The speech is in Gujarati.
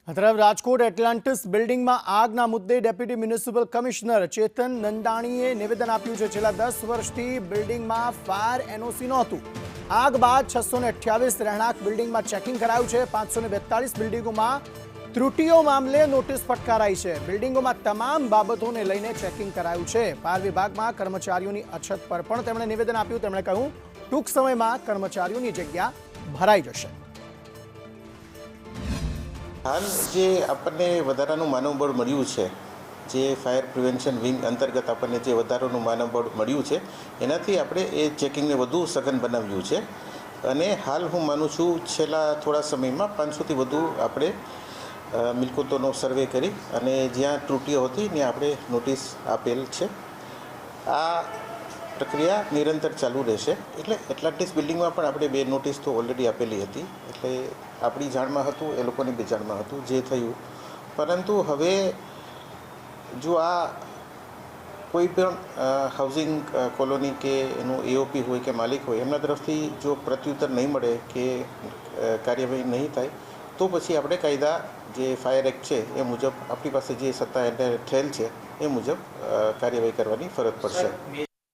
તરફ રાજકોટ એટલાન્ટિસ બિલ્ડિંગમાં આગના મુદ્દે ડેપ્યુટી મ્યુનિસિપલ કમિશનર ચેતન નંદાણીએ નિવેદન આપ્યું છે। છેલ્લા 10 વર્ષથી બિલ્ડિંગમાં ફાયર એનઓસી નહોતું। આગ બાદ 628 રહેણાંક બિલ્ડિંગમાં ચેકિંગ કરાયું છે। 542 બિલ્ડિંગોમાં ત્રુટિઓ મામલે નોટિસ ફટકારાઈ છે। બિલ્ડિંગોમાં તમામ બાબતોને લઈને ચેકિંગ કરાયું છે। ફાયર વિભાગમાં કર્મચારીઓની અછત પર પણ તેમણે નિવેદન આપ્યું। તેમણે કહ્યું ટૂંક સમયમાં કર્મચારીઓની જગ્યા ભરાઈ જશે। હાલ જે આપણને વધારાનું માનવબળ મળ્યું છે, જે ફાયર પ્રિવેન્શન વિંગ અંતર્ગત આપણને જે વધારાનું માનવબળ મળ્યું છે, એનાથી આપણે એ ચેકિંગને વધુ સઘન બનાવ્યું છે। અને હાલ હું માનું છું છેલ્લા થોડા સમયમાં 500થી વધુ આપણે મિલકતોનો સર્વે કરી અને જ્યાં ત્રુટિઓ હતી ત્યાં આપણે નોટિસ આપેલ છે। આ પ્રક્રિયા નિરંતર ચાલુ રહેશે। એટલે એટલાન્ટિસ બિલ્ડિંગમાં પણ આપણે 2 નોટિસ તો ઓલરેડી આપેલી હતી, એટલે આપણી જાણમાં હતું, એ લોકોની બી જાણમાં હતું જે થયું। પરંતુ હવે જો આ કોઈ પણ હાઉસિંગ કોલોની કે એનું એઓપી હોય કે માલિક હોય એમના તરફથી જો પ્રત્યુત્તર નહીં મળે કે કાર્યવાહી નહીં થાય તો પછી આપણે કાયદા જે ફાયર એક્ટ છે એ મુજબ આપણી પાસે જે સત્તા થયેલ છે એ મુજબ કાર્યવાહી કરવાની ફરજ પડશે।